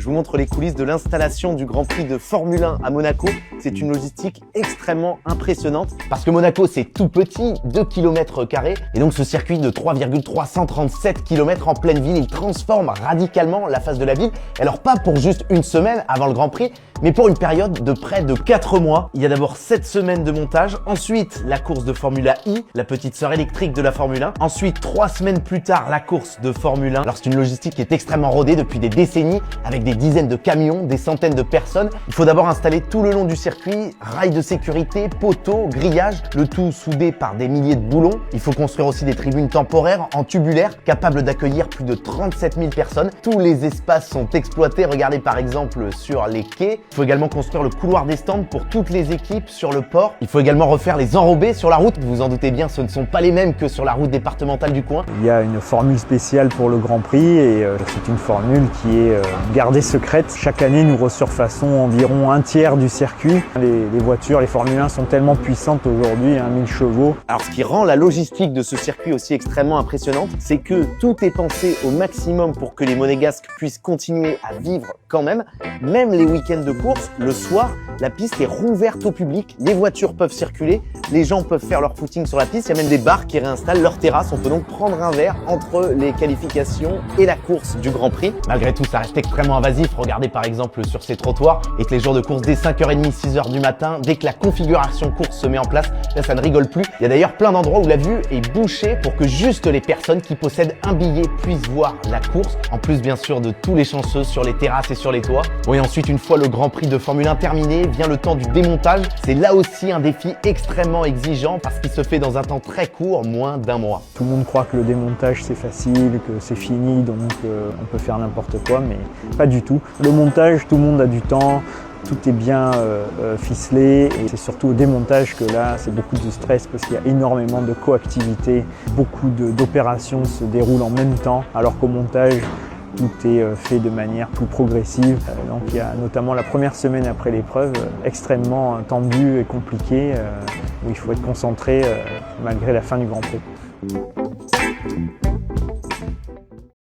je vous montre les coulisses de l'installation du Grand Prix de Formule 1 à Monaco. C'est une logistique extrêmement impressionnante parce que Monaco, c'est tout petit, 2 km². Et donc ce circuit de 3,337 km en pleine ville, il transforme radicalement la face de la ville. Alors pas pour juste une semaine avant le Grand Prix, mais pour une période de près de 4 mois. Il y a d'abord 7 semaines de montage, ensuite la course de Formula I, la petite sœur électrique de la Formule 1. Ensuite, 3 semaines plus tard, la course de Formule 1. Alors c'est une logistique qui est extrêmement rodée depuis des décennies, avec des dizaines de camions, des centaines de personnes. Il faut d'abord installer tout le long du circuit, rails de sécurité, poteaux, grillages, le tout soudé par des milliers de boulons. Il faut construire aussi des tribunes temporaires en tubulaire, capables d'accueillir plus de 37 000 personnes. Tous les espaces sont exploités. Regardez par exemple sur les quais. Il faut également construire le couloir des stands pour toutes les équipes sur le port. Il faut également refaire les enrobés sur la route. Vous vous en doutez bien, ce ne sont pas les mêmes que sur la route départementale du coin. Il y a une formule spéciale pour le Grand Prix et c'est une formule qui est gardée secrète. Chaque année, nous resurfaçons environ un tiers du circuit. Les voitures, les Formule 1 sont tellement puissantes aujourd'hui, 1000 chevaux. Alors ce qui rend la logistique de ce circuit aussi extrêmement impressionnante, c'est que tout est pensé au maximum pour que les Monégasques puissent continuer à vivre quand même. Même les week-ends de course, le soir, la piste est rouverte au public, les voitures peuvent circuler, les gens peuvent faire leur footing sur la piste, il y a même des bars qui réinstallent leur terrasse. On peut donc prendre un verre entre les qualifications et la course du Grand Prix. Malgré tout, ça reste extrêmement invasif. Regardez par exemple sur ces trottoirs et que les jours de course dès 5h30, 6h du matin, dès que la configuration course se met en place, là ça ne rigole plus. Il y a d'ailleurs plein d'endroits où la vue est bouchée pour que juste les personnes qui possèdent un billet puissent voir la course. En plus bien sûr de tous les chanceux sur les terrasses et sur les toits. Bon, et ensuite une fois le Grand Prix de Formule 1 terminé, vient le temps du démontage. C'est là aussi un défi extrêmement exigeant parce qu'il se fait dans un temps très court, moins d'un mois. Tout le monde croit que le démontage c'est facile, que c'est fini, donc on peut faire n'importe quoi, mais pas du tout. Le montage, tout le monde a du temps, tout est bien ficelé et c'est surtout au démontage que là c'est beaucoup de stress parce qu'il y a énormément de coactivité, beaucoup d'opérations se déroulent en même temps, alors qu'au montage, tout est fait de manière plus progressive. Donc il y a notamment la première semaine après l'épreuve extrêmement tendue et compliquée où il faut être concentré malgré la fin du Grand Prix.